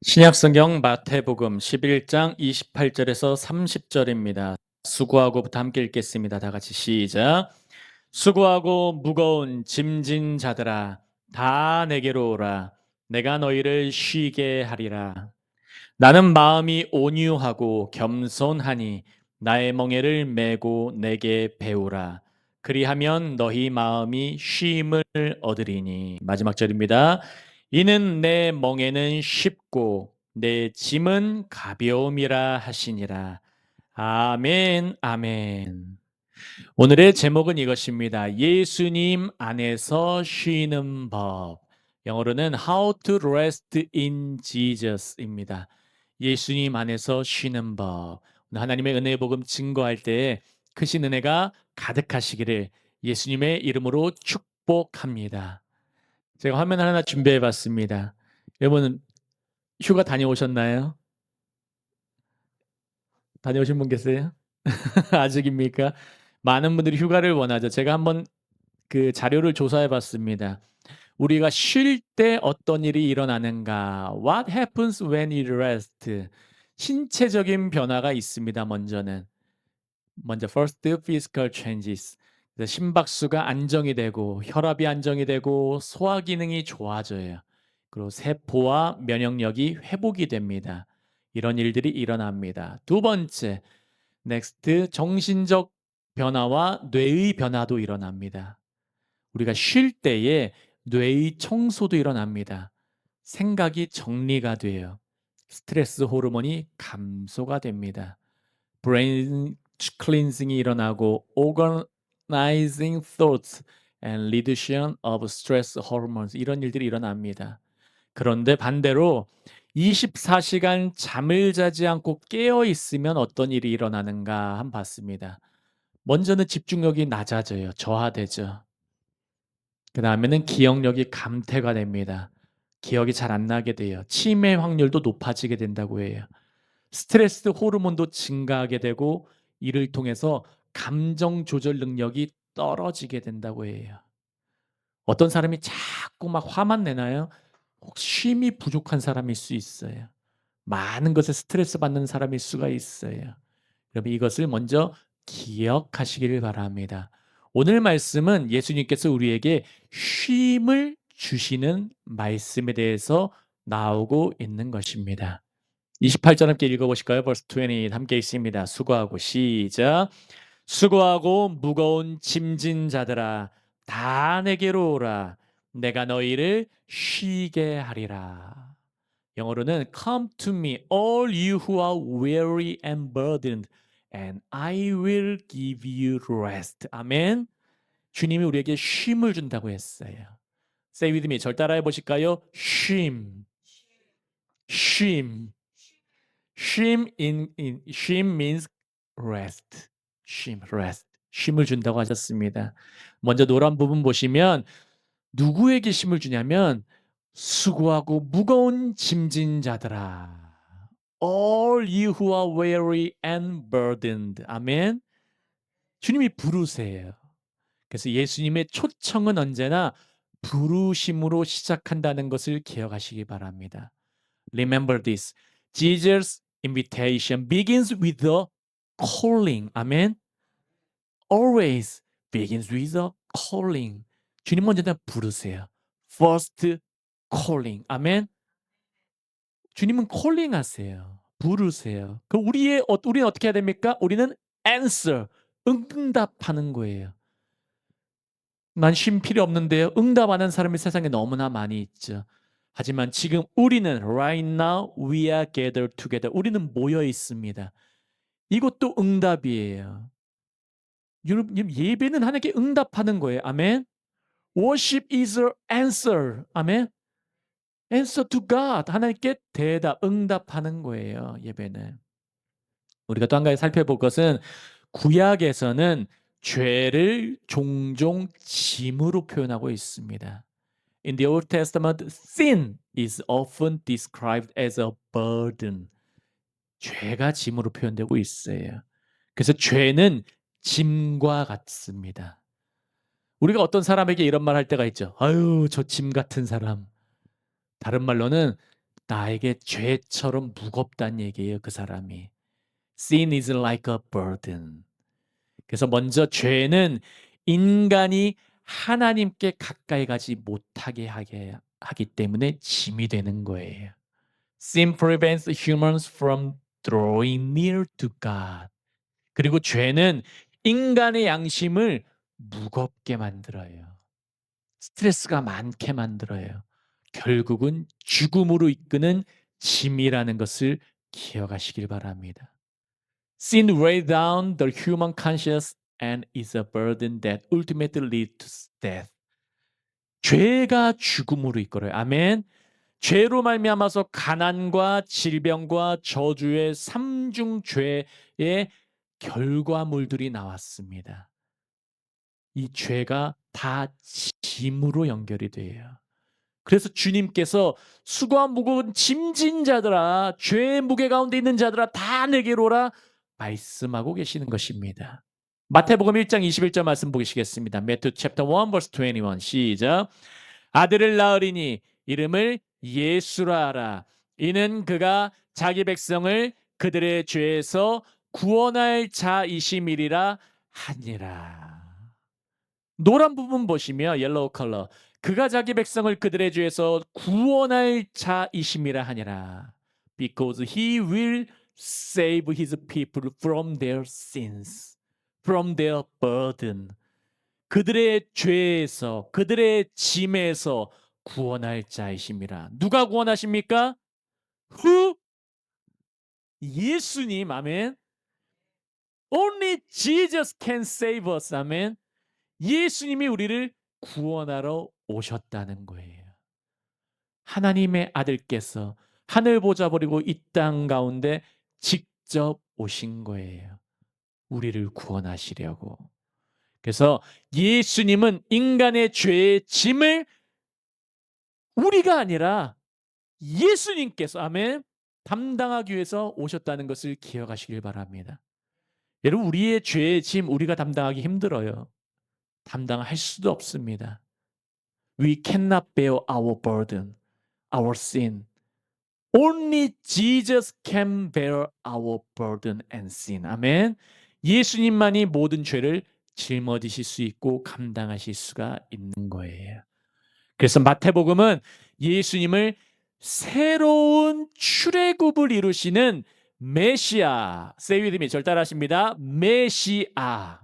신약성경 마태복음 11장 28절에서 30절입니다. 수고하고부터 함께 읽겠습니다. 다 같이 시작. 수고하고 무거운 짐진 자들아 다 내게로 오라. 내가 너희를 쉬게 하리라. 나는 마음이 온유하고 겸손하니 나의 멍에를 메고 내게 배우라. 그리하면 너희 마음이 쉼을 얻으리니. 마지막 절입니다. 이는 내 멍에는 쉽고 내 짐은 가벼움이라 하시니라. 아멘, 아멘. 오늘의 제목은 이것입니다. 예수님 안에서 쉬는 법. 영어로는 How to Rest in Jesus입니다. 예수님 안에서 쉬는 법. 오늘 하나님의 은혜의 복음 증거할 때에 크신 은혜가 가득하시기를 예수님의 이름으로 축복합니다. 제가 화면 하나 준비해 봤습니다. 여러분 휴가 다녀오셨나요? 다녀오신 분 계세요? 아직입니까? 많은 분들이 휴가를 원하죠. 제가 한번 그 자료를 조사해 봤습니다. 우리가 쉴 때 어떤 일이 일어나는가? What happens when we rest? 신체적인 변화가 있습니다. 먼저 first physical changes. 그래서 심박수가 안정이 되고 혈압이 안정이 되고 소화 기능이 좋아져요. 그리고 세포와 면역력이 회복이 됩니다. 이런 일들이 일어납니다. 두 번째, next 정신적 변화와 뇌의 변화도 일어납니다. 우리가 쉴 때에 뇌의 청소도 일어납니다. 생각이 정리가 돼요. 스트레스 호르몬이 감소가 됩니다. 브레인 클린징이 일어나고 organizing thoughts and reduction of stress hormones 이런 일들이 일어납니다. 그런데 반대로 24시간 잠을 자지 않고 깨어 있으면 어떤 일이 일어나는가 한번 봤습니다. 먼저는 집중력이 낮아져요. 저하되죠. 그다음에는 기억력이 감퇴가 됩니다. 기억이 잘 안 나게 돼요. 치매 확률도 높아지게 된다고 해요. 스트레스 호르몬도 증가하게 되고 이를 통해서 감정 조절 능력이 떨어지게 된다고 해요. 어떤 사람이 자꾸 막 화만 내나요? 혹시 쉼이 부족한 사람일 수 있어요. 많은 것에 스트레스 받는 사람일 수가 있어요. 여러분 이것을 먼저 기억하시기를 바랍니다. 오늘 말씀은 예수님께서 우리에게 쉼을 주시는 말씀에 대해서 나오고 있는 것입니다. 28절 함께 읽어보실까요? Verse 20 함께 있습니다. 수고하고 시작. 수고하고 무거운 짐진 자들아 다 내게로 오라. 내가 너희를 쉬게 하리라. 영어로는 Come to me, all you who are weary and burdened, and I will give you rest. 아멘. 주님이 우리에게 쉼을 준다고 했어요. Say with me. 절 따라해 보실까요? 쉼, 쉼. 쉼 means rest. 쉼, rest. 쉼을 준다고 하셨습니다. 먼저 노란 부분 보시면 누구에게 쉼을 주냐면 수고하고 무거운 짐진 자들아. All you who are weary and burdened. 아멘. 주님이 부르세요. 그래서 예수님의 초청은 언제나 부르심으로 시작한다는 것을 기억하시기 바랍니다. Remember this. Jesus' invitation begins with a calling. 아멘. Always begins with a calling. 주님 먼저 다 부르세요. First calling. 아멘. 주님은 calling 하세요. 부르세요. 그럼 우리는 어떻게 해야 됩니까? 우리는 answer. 응답하는 거예요. 난 쉼 필요 없는데요. 응답하는 사람이 세상에 너무나 많이 있죠. 하지만 지금 우리는 right now we are gathered together. 우리는 모여 있습니다. 이것도 응답이에요. 여러분 예배는 하나님께 응답하는 거예요. 아멘. Worship is an answer. 아멘. Answer to God. 하나님께 대답, 응답하는 거예요. 예배는. 우리가 또 한 가지 살펴볼 것은 구약에서는 죄를 종종 짐으로 표현하고 있습니다. In the Old Testament, sin is often described as a burden. 죄가 짐으로 표현되고 있어요. 그래서 죄는 짐과 같습니다. 우리가 어떤 사람에게 이런 말 할 때가 있죠. 아유, 저 짐 같은 사람. 다른 말로는 나에게 죄처럼 무겁다는 얘기예요, 그 사람이. Sin is like a burden. 그래서 먼저 죄는 인간이 하나님께 가까이 가지 못하게 하기 때문에 짐이 되는 거예요. Sin prevents humans from drawing near to God. 그리고 죄는 인간의 양심을 무겁게 만들어요. 스트레스가 많게 만들어요. 결국은 죽음으로 이끄는 짐이라는 것을 기억하시길 바랍니다. Sin weighs down the human conscience and is a burden that ultimately leads to death. 죄가 죽음으로 이끌어요. 아멘. 죄로 말미암아서 가난과 질병과 저주의 삼중 죄의 결과물들이 나왔습니다. 이 죄가 다 짐으로 연결이 돼요. 그래서 주님께서 수고와 무거운 짐진 자들아, 죄의 무게 가운데 있는 자들아 다 내게로 오라 말씀하고 계시는 것입니다. 마태복음 1장 21절 말씀 보시겠습니다. Matthew chapter 1 verse 21 시작. 아들을 낳으리니 이름을 예수라 하라. 이는 그가 자기 백성을 그들의 죄에서 구원할 자이심이리라 하니라. 노란 부분 보시면 옐로우 컬러. 그가 자기 백성을 그들의 죄에서 구원할 자이심이라 하니라. Because he will save his people from their sins, from their burden. 그들의 죄에서, 그들의 짐에서 구원할 자이심이라. 누가 구원하십니까? Who? 예수님. 아멘. Only Jesus can save us. 아멘. 예수님이 우리를 구원하러 오셨다는 거예요. 하나님의 아들께서 하늘 보좌 버리고 이 땅 가운데 직접 오신 거예요. 우리를 구원하시려고. 그래서 예수님은 인간의 죄의 짐을 우리가 아니라 예수님께서 아멘 담당하기 위해서 오셨다는 것을 기억하시길 바랍니다. 여러분 우리의 죄의 짐 우리가 담당하기 힘들어요. 담당할 수도 없습니다. We cannot bear our burden, our sin. Only Jesus can bear our burden and sin. 아멘. 예수님만이 모든 죄를 짊어지실 수 있고 감당하실 수가 있는 거예요. 그래서 마태복음은 예수님을 새로운 출애굽을 이루시는 메시아, say with me, 절 따라하십니다. 메시아,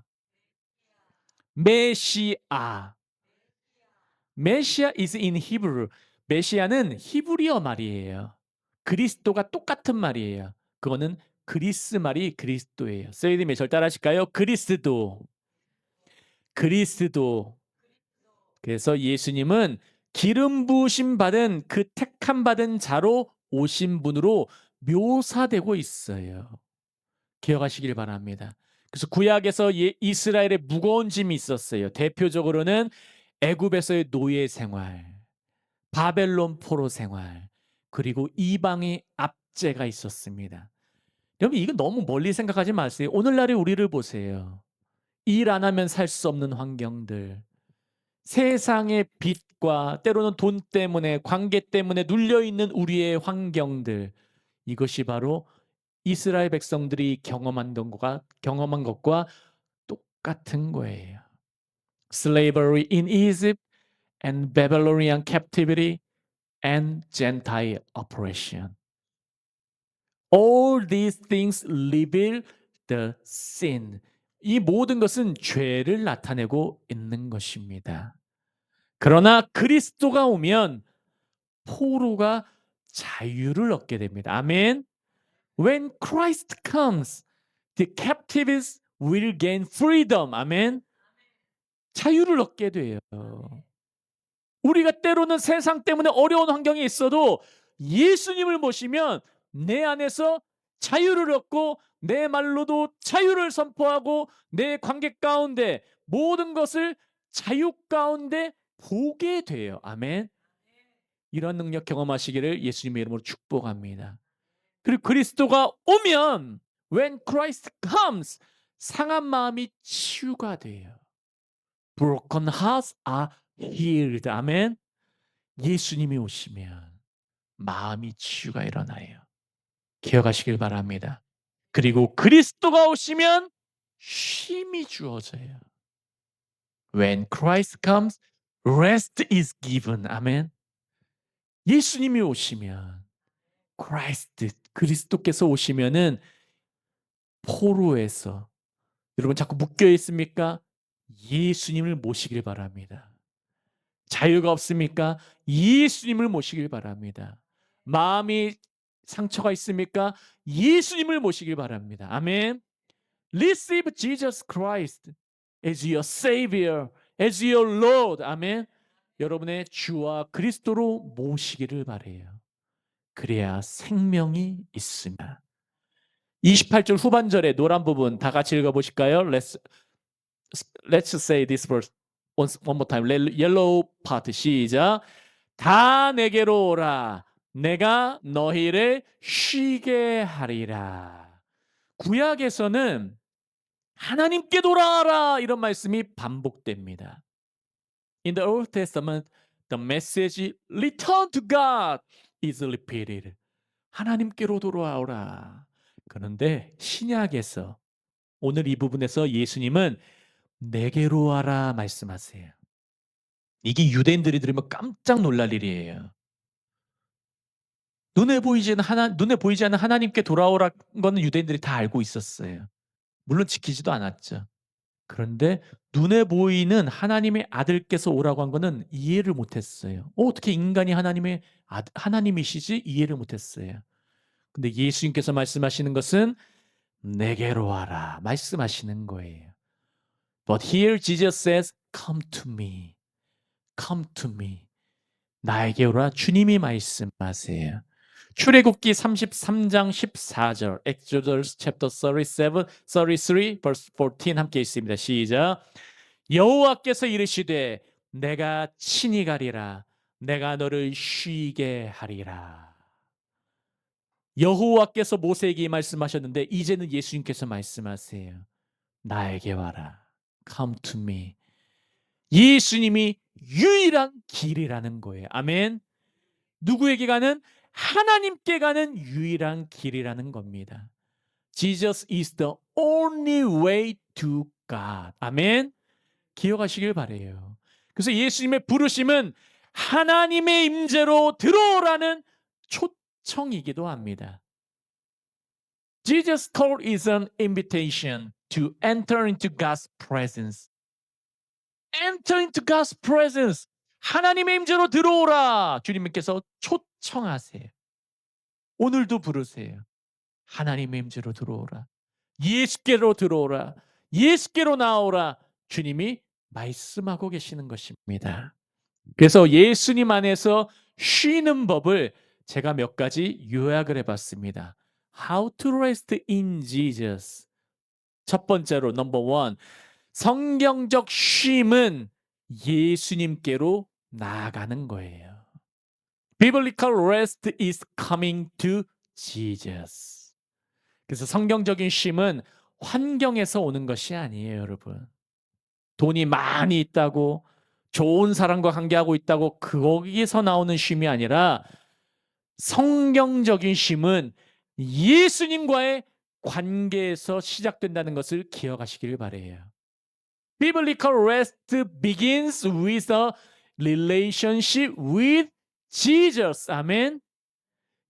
메시아. 메시아 is in Hebrew. 메시아는 히브리어 말이에요. 그리스도가 똑같은 말이에요. 그거는 그리스 말이 그리스도예요. say with me, 절 따라하실까요? 그리스도, 그리스도. 그래서 예수님은 기름 부으심 받은 그 택함 받은 자로 오신 분으로 묘사되고 있어요. 기억하시길 바랍니다. 그래서 구약에서 이스라엘의 무거운 짐이 있었어요. 대표적으로는 애굽에서의 노예 생활, 바벨론 포로 생활, 그리고 이방의 압제가 있었습니다. 여러분 이거 너무 멀리 생각하지 마세요. 오늘날의 우리를 보세요. 일 안 하면 살 수 없는 환경들, 세상의 빚과 때로는 돈 때문에 관계 때문에 눌려있는 우리의 환경들, 이것이 바로 이스라엘 백성들이 경험한 것과 똑같은 거예요. Slavery in Egypt and Babylonian captivity and Gentile oppression. All these things reveal the sin. 이 모든 것은 죄를 나타내고 있는 것입니다. 그러나 그리스도가 오면 포로가 자유를 얻게 됩니다. 아멘. When Christ comes, the captives will gain freedom. 아멘. 자유를 얻게 돼요. 우리가 때로는 세상 때문에 어려운 환경에 있어도 예수님을 모시면 내 안에서 자유를 얻고 내 말로도 자유를 선포하고 내 관계 가운데 모든 것을 자유 가운데 보게 돼요. 아멘. 이런 능력 경험하시기를 예수님의 이름으로 축복합니다. 그리고 그리스도가 오면 when Christ comes 상한 마음이 치유가 돼요. Broken hearts are healed. 아멘. 예수님이 오시면 마음이 치유가 일어나요. 기억하시길 바랍니다. 그리고 그리스도가 오시면 쉼이 주어져요. When Christ comes, rest is given. 아멘. 예수님이 오시면 그리스도께서 오시면은 포로에서 여러분 자꾸 묶여 있습니까? 예수님을 모시길 바랍니다. 자유가 없습니까? 예수님을 모시길 바랍니다. 마음이 상처가 있습니까? 예수님을 모시길 바랍니다. 아멘. Receive Jesus Christ as your Savior, as your Lord. 아멘. 여러분의 주와 그리스도로 모시기를 바래요. 그래야 생명이 있습니다. 28절 후반절의 노란 부분 다 같이 읽어보실까요? Let's say this verse one more time. Yellow part 시작. 다 내게로 오라. 내가 너희를 쉬게 하리라. 구약에서는 하나님께 돌아와라 이런 말씀이 반복됩니다. In the Old Testament, the message return to God is repeated. 하나님께로 돌아오라. 그런데 신약에서 오늘 이 부분에서 예수님은 내게로 와라 말씀하세요. 이게 유대인들이 들으면 깜짝 놀랄 일이에요. 눈에 보이지 않는 하나님께 돌아오라는 거는 유대인들이 다 알고 있었어요. 물론 지키지도 않았죠. 그런데 눈에 보이는 하나님의 아들께서 오라고 한 거는 이해를 못했어요. 어떻게 인간이 하나님이시지? 이해를 못했어요. 근데 예수님께서 말씀하시는 것은 내게로 와라 말씀하시는 거예요. But here Jesus says, come to me. Come to me. 나에게 오라 주님이 말씀하세요. 출애굽기 33장 14절 Exodus chapter 37, 33 verse 14 함께 있습니다. 시작. 여호와께서 이르시되 내가 친히 가리라. 내가 너를 쉬게 하리라. 여호와께서 모세에게 말씀하셨는데 이제는 예수님께서 말씀하세요. 나에게 와라. Come to me. 예수님이 유일한 길이라는 거예요. 아멘. 누구에게 가는? 하나님께 가는 유일한 길이라는 겁니다. Jesus is the only way to God. 아멘. 기억하시길 바래요. 그래서 예수님의 부르심은 하나님의 임재로 들어오라는 초청이기도 합니다. Jesus' call is an invitation to enter into God's presence. Enter into God's presence. 하나님의 임재로 들어오라. 주님께서 초청하세요. 오늘도 부르세요. 하나님의 임재로 들어오라. 예수께로 들어오라. 예수께로 나오라. 주님이 말씀하고 계시는 것입니다. 그래서 예수님 안에서 쉬는 법을 제가 몇 가지 요약을 해봤습니다. How to rest in Jesus. 첫 번째로 넘버 원. 성경적 쉼은 예수님께로 나아가는 거예요. Biblical rest is coming to Jesus. 그래서 성경적인 쉼은 환경에서 오는 것이 아니에요, 여러분. 돈이 많이 있다고 좋은 사람과 관계하고 있다고 거기에서 나오는 쉼이 아니라 성경적인 쉼은 예수님과의 관계에서 시작된다는 것을 기억하시길 바라요. Biblical rest begins with a relationship with Jesus. 아멘.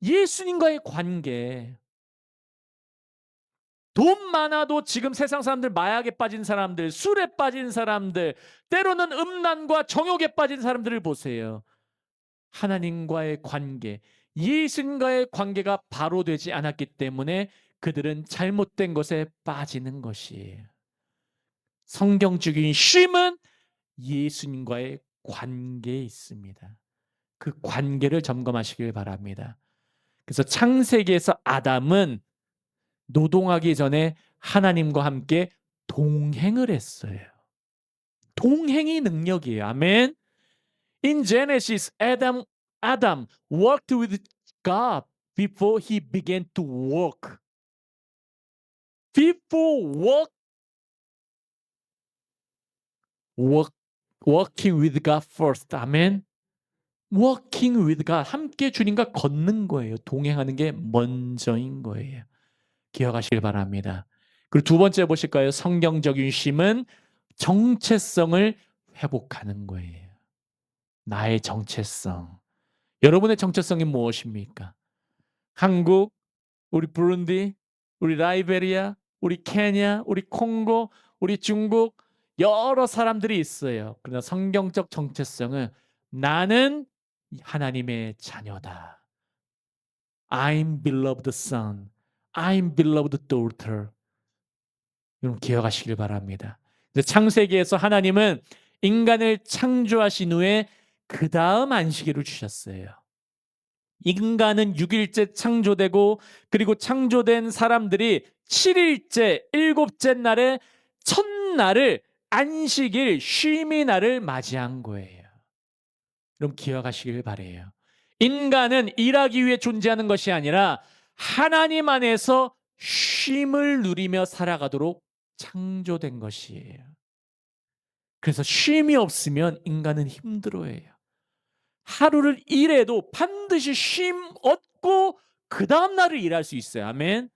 예수님과의 관계. 돈 많아도 지금 세상 사람들 마약에 빠진 사람들, 술에 빠진 사람들, 때로는 음란과 정욕에 빠진 사람들을 보세요. 하나님과의 관계, 예수님과의 관계가 바로 되지 않았기 때문에 그들은 잘못된 것에 빠지는 것이에요. 성경적인 쉼은 예수님과의 관계에 있습니다. 그 관계를 점검하시길 바랍니다. 그래서 창세기에서 아담은 노동하기 전에 하나님과 함께 동행을 했어요. 동행이 능력이에요. 아멘. In Genesis, Adam worked with God before he began to work. People working with God first. 아멘. walking with God, 함께 주님과 걷는 거예요. 동행하는 게 먼저인 거예요. 기억하시길 바랍니다. 그리고 두 번째 보실까요? 성경적인 쉼은 정체성을 회복하는 거예요. 나의 정체성. 여러분의 정체성이 무엇입니까? 한국, 우리 부룬디, 우리 라이베리아, 우리 케냐, 우리 콩고, 우리 중국 여러 사람들이 있어요. 그러나 성경적 정체성은 나는 하나님의 자녀다. I'm beloved son. I'm beloved daughter. 여러분 기억하시길 바랍니다. 창세기에서 하나님은 인간을 창조하신 후에 그 다음 안식일을 주셨어요. 인간은 6일째 창조되고 그리고 창조된 사람들이 7일째, 일곱째 날에 첫날을 안식일, 쉼의 날을 맞이한 거예요. 그럼 기억하시길 바래요. 인간은 일하기 위해 존재하는 것이 아니라 하나님 안에서 쉼을 누리며 살아가도록 창조된 것이에요. 그래서 쉼이 없으면 인간은 힘들어해요. 하루를 일해도 반드시 쉼 얻고 그 다음 날을 일할 수 있어요. 아멘.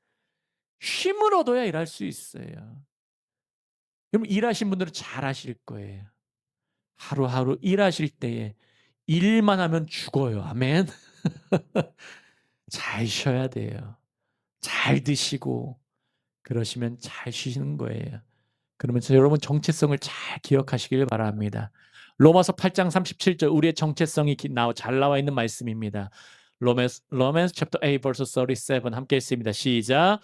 쉼을 얻어야 일할 수 있어요. 여러분 일하신 분들은 잘 아실 거예요. 하루하루 일하실 때에 일만 하면 죽어요. 아멘. 잘 쉬어야 돼요. 잘 드시고 그러시면 잘 쉬시는 거예요. 그러면서 여러분 정체성을 잘 기억하시길 바랍니다. 로마서 8장 37절 우리의 정체성이 잘 나와 있는 말씀입니다. Romans chapter 8 verse 37 함께 했습니다. 시작.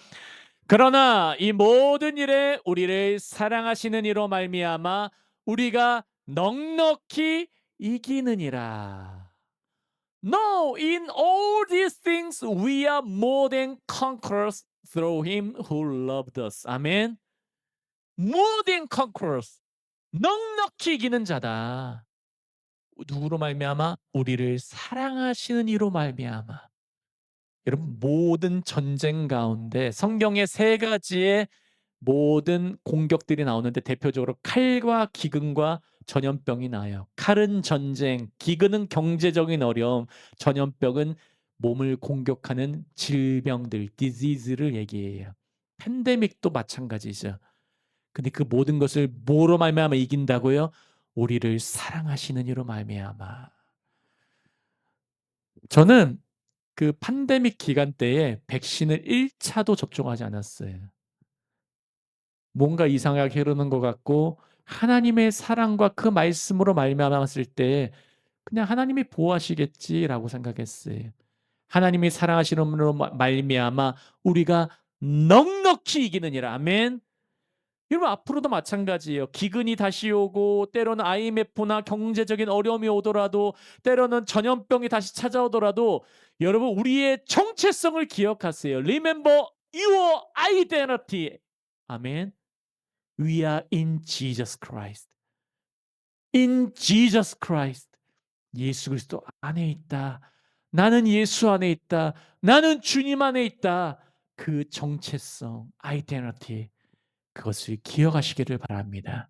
그러나 이 모든 일에 우리를 사랑하시는 이로 말미암아 우리가 넉넉히 이기느니라. No, in all these things we are more than conquerors through him who loved us. 아멘. More than conquerors. 넉넉히 이기는 자다. 누구로 말미암아? 우리를 사랑하시는 이로 말미암아. 여러분 모든 전쟁 가운데 성경에 세 가지의 모든 공격들이 나오는데 대표적으로 칼과 기근과 전염병이 나와요. 칼은 전쟁, 기근은 경제적인 어려움, 전염병은 몸을 공격하는 질병들, 디지즈를 얘기해요. 팬데믹도 마찬가지죠. 근데 그 모든 것을 뭐로 말미암아 이긴다고요? 우리를 사랑하시는 이로 말미암아. 저는 그 팬데믹 기간 때에 백신을 1차도 접종하지 않았어요. 뭔가 이상하게 흐르는 것 같고 하나님의 사랑과 그 말씀으로 말미암았을 때 그냥 '하나님이 보호하시겠지.'라고 생각했어요. 하나님이 사랑하시는으로 말미암아 우리가 넉넉히 이기느니라. 아멘. 여러분 앞으로도 마찬가지예요. 기근이 다시 오고 때로는 IMF나 경제적인 어려움이 오더라도 때로는 전염병이 다시 찾아오더라도 여러분 우리의 정체성을 기억하세요. Remember your identity. 아멘. We are in Jesus Christ. In Jesus Christ. 예수 그리스도 안에 있다. 나는 예수 안에 있다. 나는 주님 안에 있다. 그 정체성, identity. 그것을 기억하시기를 바랍니다.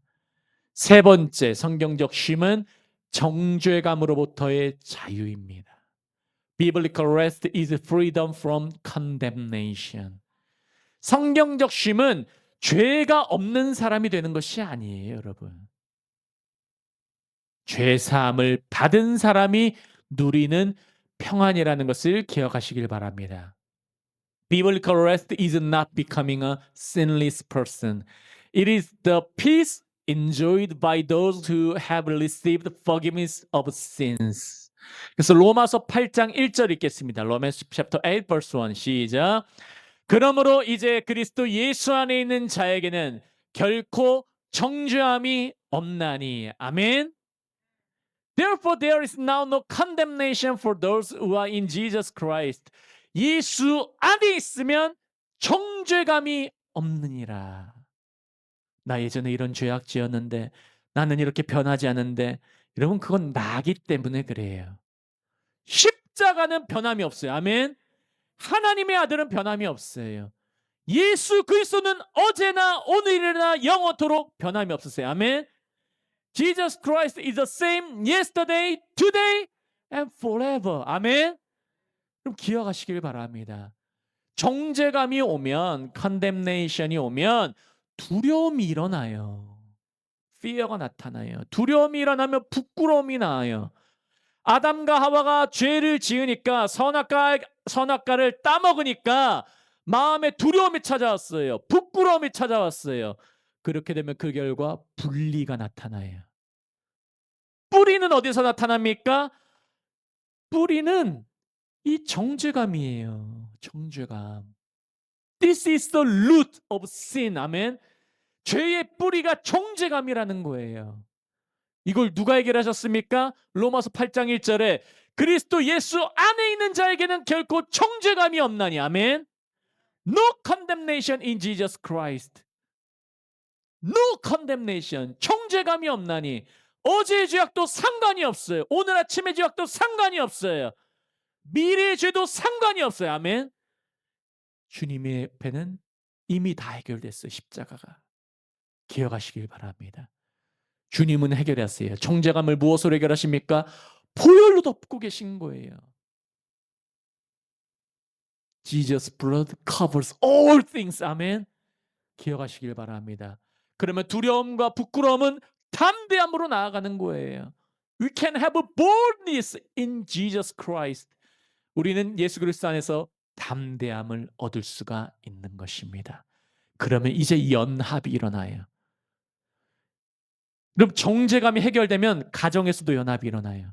세 번째 성경적 쉼은 정죄감으로부터의 자유입니다. Biblical rest is freedom from condemnation. 성경적 쉼은 죄가 없는 사람이 되는 것이 아니에요, 여러분. 죄 사함을 받은 사람이 누리는 평안이라는 것을 기억하시길 바랍니다. Biblical rest is not becoming a sinless person. It is the peace enjoyed by those who have received forgiveness of sins. 그래서 로마서 8장 1절 읽겠습니다. Romans chapter 8 verse 1 시작. 그러므로 이제 그리스도 예수 안에 있는 자에게는 결코 정죄함이 없나니. 아멘. Therefore there is now no condemnation for those who are in Jesus Christ. 예수 안에 있으면 정죄감이 없느니라. 나 예전에 이런 죄악 지었는데 나는 이렇게 변하지 않은데 여러분 그건 나기 때문에 그래요. 십자가는 변함이 없어요. 아멘. 하나님의 아들은 변함이 없어요. 예수 그리스도는 어제나 오늘이나 영원토록 변함이 없으세요. 아멘. Jesus Christ is the same yesterday, today, and forever. 아멘. 그럼 기억하시길 바랍니다. 정죄감이 오면, condemnation이 오면 두려움이 일어나요. fear가 나타나요. 두려움이 일어나면 부끄러움이 나요. 아담과 하와가 죄를 지으니까 선악과를 따먹으니까 마음에 두려움이 찾아왔어요. 부끄러움이 찾아왔어요. 그렇게 되면 그 결과 분리가 나타나요. 뿌리는 어디서 나타납니까? 뿌리는 이 정죄감이에요. 정죄감. This is the root of sin. 아멘. 죄의 뿌리가 정죄감이라는 거예요. 이걸 누가 해결하셨습니까? 로마서 8장 1절에 그리스도 예수 안에 있는 자에게는 결코 정죄감이 없나니. 아멘. No condemnation in Jesus Christ. No condemnation. 정죄감이 없나니. 어제의 죄악도 상관이 없어요. 오늘 아침의 죄악도 상관이 없어요. 미래의 죄도 상관이 없어요. 아멘. 주님의 배는 이미 다 해결됐어요. 십자가가. 기억하시길 바랍니다. 주님은 해결했어요. 정죄감을 무엇으로 해결하십니까? 보혈로 덮고 계신 거예요. Jesus blood covers all things. 아멘. 기억하시길 바랍니다. 그러면 두려움과 부끄러움은 담대함으로 나아가는 거예요. We can have a boldness in Jesus Christ. 우리는 예수 그리스도 안에서 담대함을 얻을 수가 있는 것입니다. 그러면 이제 연합이 일어나요. 그럼 정죄감이 해결되면 가정에서도 연합이 일어나요.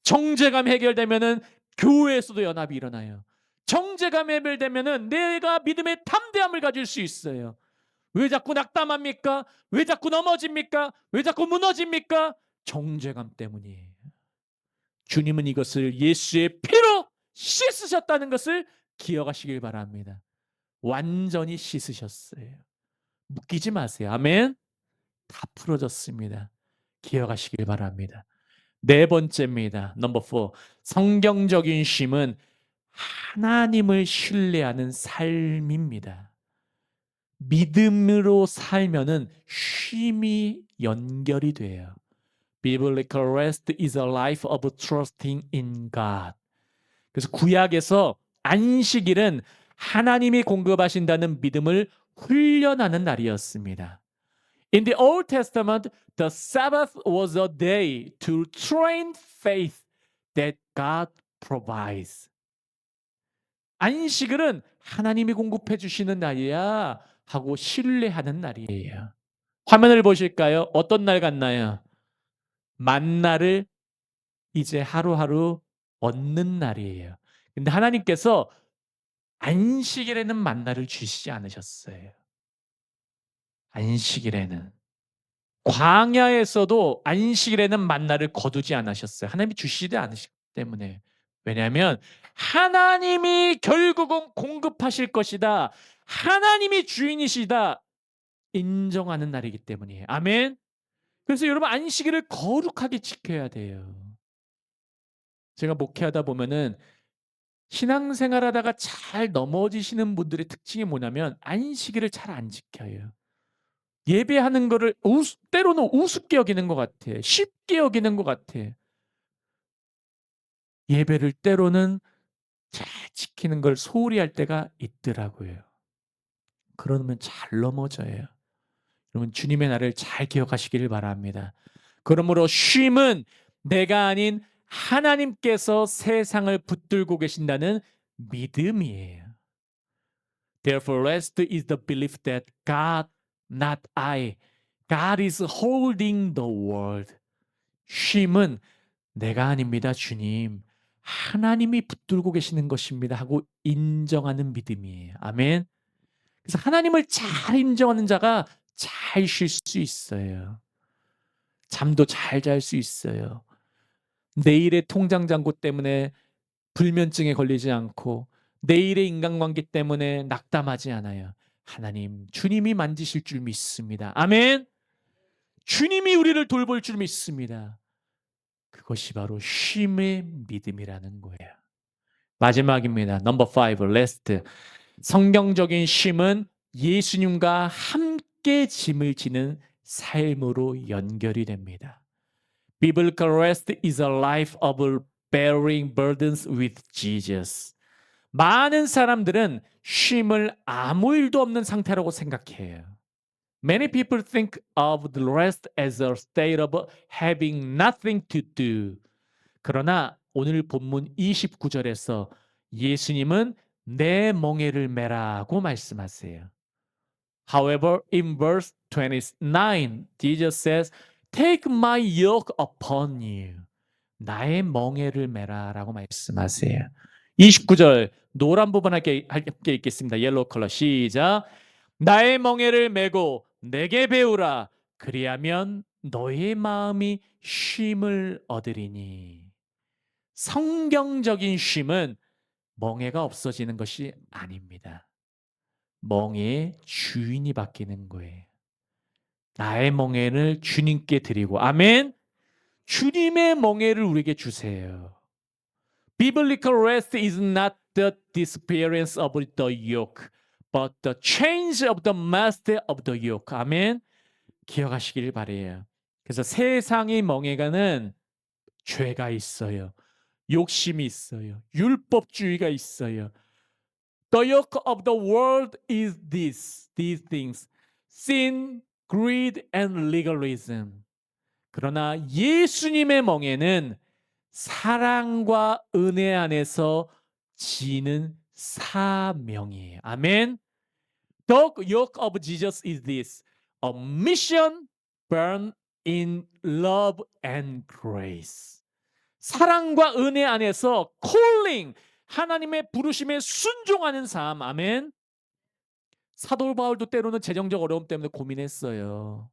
정죄감이 해결되면은 교회에서도 연합이 일어나요. 정죄감이 해결되면은 내가 믿음의 담대함을 가질 수 있어요. 왜 자꾸 낙담합니까? 왜 자꾸 넘어집니까? 왜 자꾸 무너집니까? 정죄감 때문이에요. 주님은 이것을 예수의 피로 씻으셨다는 것을 기억하시길 바랍니다. 완전히 씻으셨어요. 묶이지 마세요. 아멘. 다 풀어졌습니다. 기억하시길 바랍니다. 네 번째입니다. 넘버 4. 성경적인 쉼은 하나님을 신뢰하는 삶입니다. 믿음으로 살면은 쉼이 연결이 돼요. Biblical rest is a life of trusting in God. 그래서 구약에서 안식일은 하나님이 공급하신다는 믿음을 훈련하는 날이었습니다. In the Old Testament, the Sabbath was a day to train faith that God provides. 안식일은 하나님이 공급해 주시는 날이야 하고 신뢰하는 날이에요. 화면을 보실까요? 어떤 날 같나요? 만나를 이제 하루하루 얻는 날이에요. 근데 하나님께서 안식일에는 만나를 주시지 않으셨어요. 안식일에는. 광야에서도 안식일에는 만나를 거두지 않으셨어요. 하나님이 주시지 않으시기 때문에. 왜냐하면 하나님이 결국은 공급하실 것이다. 하나님이 주인이시다. 인정하는 날이기 때문이에요. 아멘. 그래서 여러분 안식일을 거룩하게 지켜야 돼요. 제가 목회하다 보면은 신앙생활하다가 잘 넘어지시는 분들의 특징이 뭐냐면 안식일을 잘 안 지켜요. 예배하는 거를 때로는 우습게 여기는 것 같아. 쉽게 여기는 것 같아. 예배를 때로는 잘 지키는 걸 소홀히 할 때가 있더라고요. 그러면 잘 넘어져요. 여러분 주님의 날을 잘 기억하시길 바랍니다. 그러므로 쉼은 내가 아닌 하나님께서 세상을 붙들고 계신다는 믿음이에요. Therefore rest is the belief that God, not I, God is holding the world. 쉼은 내가 아닙니다, 주님. 하나님이 붙들고 계시는 것입니다 하고 인정하는 믿음이에요. 아멘. 그래서 하나님을 잘 인정하는 자가 잘 쉴 수 있어요. 잠도 잘 잘 수 있어요. 내일의 통장 잔고 때문에 불면증에 걸리지 않고 내일의 인간관계 때문에 낙담하지 않아요. 하나님, 주님이 만지실 줄 믿습니다. 아멘. 주님이 우리를 돌볼 줄 믿습니다. 그것이 바로 쉼의 믿음이라는 거예요. 마지막입니다. 넘버 5, last. 성경적인 쉼은 예수님과 함께 짐을 지는 삶으로 연결이 됩니다. Biblical rest is a life of bearing burdens with Jesus. 많은 사람들은 쉼을 아무 일도 없는 상태라고 생각해요. Many people think of the rest as a state of having nothing to do. 그러나 오늘 본문 29절에서 예수님은 내 멍에를 메라고 말씀하세요. However, in verse 29, Jesus says, Take my yoke upon you. 나의 멍에를 메라라고 말씀하세요. 29절 노란 부분 함께 읽겠습니다. 옐로우 컬러 시작. 나의 멍에를 메고 내게 배우라. 그리하면 너의 마음이 쉼을 얻으리니. 성경적인 쉼은 멍에가 없어지는 것이 아닙니다. 멍에의 주인이 바뀌는 거예요. 나의 멍에를 주님께 드리고 아멘. 주님의 멍에를 우리에게 주세요. Biblical rest is not the disappearance of the yoke, but the change of the master of the yoke. 아멘. 기억하시길 바래요. 그래서 세상의 멍에가는 죄가 있어요. 욕심이 있어요. 율법주의가 있어요. The yoke of the world is these things. Sin, greed, and legalism. 그러나 예수님의 멍에는 사랑과 은혜 안에서 지는 사명이에요. 아멘. The yoke of Jesus is this. A mission born in love and grace. 사랑과 은혜 안에서 calling, 하나님의 부르심에 순종하는 삶. 아멘. 사도 바울도 때로는 재정적 어려움 때문에 고민했어요.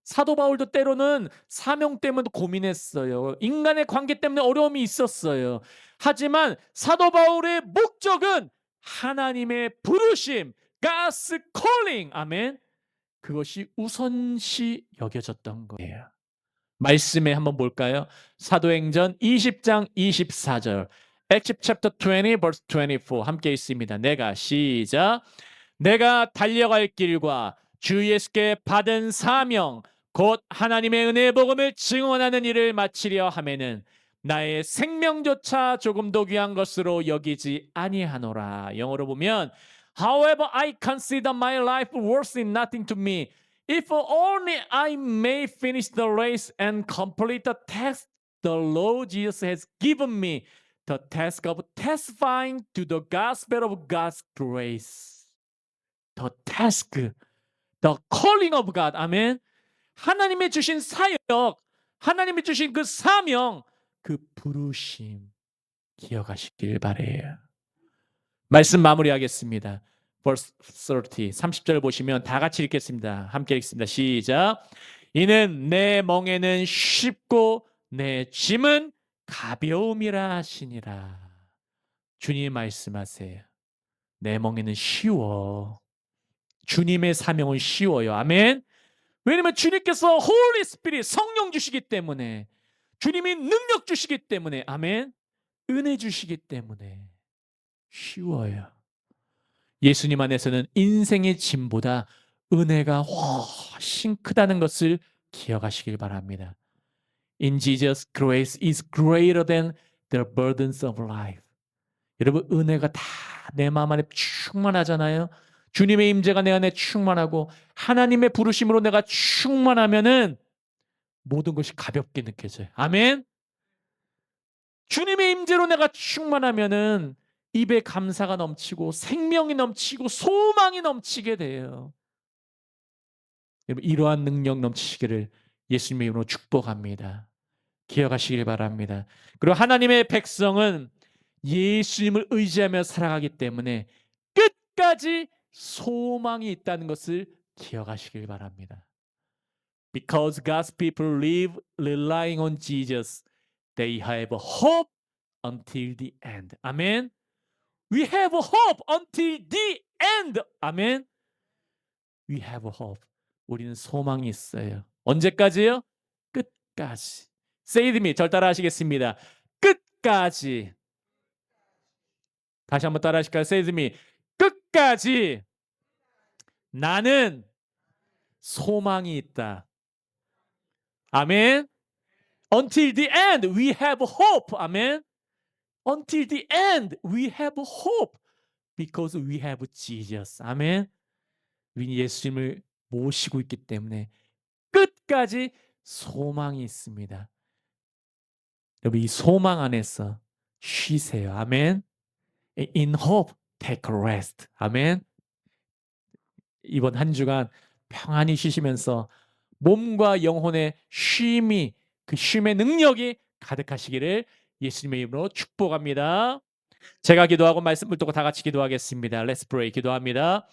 사도 바울도 때로는 사명 때문에 고민했어요. 인간의 관계 때문에 어려움이 있었어요. 하지만 사도 바울의 목적은 하나님의 부르심, God's calling, 아멘. 그것이 우선시 여겨졌던 거예요. 말씀에 한번 볼까요? 사도행전 20장 24절. Acts chapter 20 verse 24 함께 있습니다. 내가 시작. 내가 달려갈 길과 주 예수께 받은 사명 곧 하나님의 은혜의 복음을 증언하는 일을 마치려 하면은 나의 생명조차 조금도 귀한 것으로 여기지 아니하노라. 영어로 보면 However I consider my life worth nothing to me if only I may finish the race and complete the task the Lord Jesus has given me, the task of testifying to the gospel of God's grace. The task, the calling of God. 아멘. 하나님의 주신 사역, 하나님이 주신 그 사명, 그 부르심 기억하시길 바래요. 말씀 마무리하겠습니다. verse 30, 30절 보시면 다 같이 읽겠습니다. 함께 읽습니다. 시작. 이는 내 멍에는 쉽고 내 짐은 가벼움이라 하시니라. 주님 말씀하세요. 내 멍에는 쉬워. 주님의 사명은 쉬워요. 아멘. 왜냐하면 주님께서 Holy Spirit 성령 주시기 때문에, 주님이 능력 주시기 때문에, 아멘. 은혜 주시기 때문에 쉬워요. 예수님 안에서는 인생의 짐보다 은혜가 훨씬 크다는 것을 기억하시길 바랍니다. In Jesus, grace is greater than the burdens of life. 여러분, 은혜가 다 내 마음 안에 충만하잖아요. 주님의 임재가 내 안에 충만하고 하나님의 부르심으로 내가 충만하면은 모든 것이 가볍게 느껴져요. 아멘. 주님의 임재로 내가 충만하면은 입에 감사가 넘치고 생명이 넘치고 소망이 넘치게 돼요. 여러분, 이러한 능력 넘치시기를 예수님의 이름으로 축복합니다. 기억하시길 바랍니다. 그리고 하나님의 백성은 예수님을 의지하며 살아가기 때문에 끝까지 소망이 있다는 것을 기억하시길 바랍니다. Because God's people live relying on Jesus, they have hope until the end. 아멘. We have hope until the end. 아멘. We have hope. 우리는 소망이 있어요. 언제까지요? 끝까지. Say with me. 절 따라 하시겠습니다. 끝까지. 다시 한번 따라 하실까요? Say with me. 끝까지 나는 소망이 있다. 아멘. Until the end we have hope. 아멘. Until the end, we have hope because we have Jesus. 아멘. 우리 예수님을 모시고 있기 때문에 끝까지 소망이 있습니다. 여러분 이 소망 안에서 쉬세요. 아멘. In hope, take a rest. 아멘. 이번 한 주간 평안히 쉬시면서 몸과 영혼의 쉼이 그 쉼의 능력이 가득하시기를 예수님의 이름으로 축복합니다. 제가 기도하고 말씀을 듣고 다 같이 기도하겠습니다. Let's pray. 기도합니다.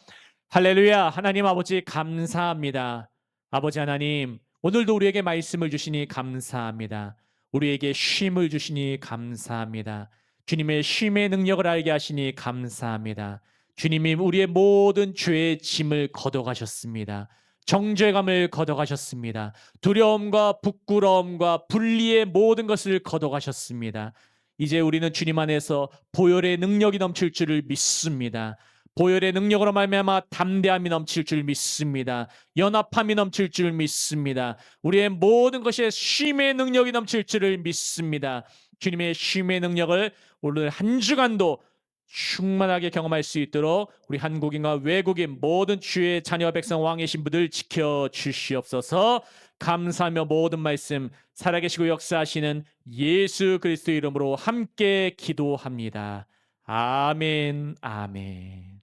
할렐루야. 하나님 아버지 감사합니다. 아버지 하나님 오늘도 우리에게 말씀을 주시니 감사합니다. 우리에게 쉼을 주시니 감사합니다. 주님의 쉼의 능력을 알게 하시니 감사합니다. 주님이 우리의 모든 죄의 짐을 걷어가셨습니다. 정죄감을 걷어가셨습니다. 두려움과 부끄러움과 분리의 모든 것을 걷어가셨습니다. 이제 우리는 주님 안에서 보혈의 능력이 넘칠 줄을 믿습니다. 보혈의 능력으로 말미암아 담대함이 넘칠 줄 믿습니다. 연합함이 넘칠 줄 믿습니다. 우리의 모든 것에 쉼의 능력이 넘칠 줄을 믿습니다. 주님의 쉼의 능력을 오늘 한 주간도 충만하게 경험할 수 있도록 우리 한국인과 외국인 모든 주의 자녀 백성 왕의 신부들 지켜 주시옵소서. 감사하며 모든 말씀 살아계시고 역사하시는 예수 그리스도 이름으로 함께 기도합니다. 아멘. 아멘.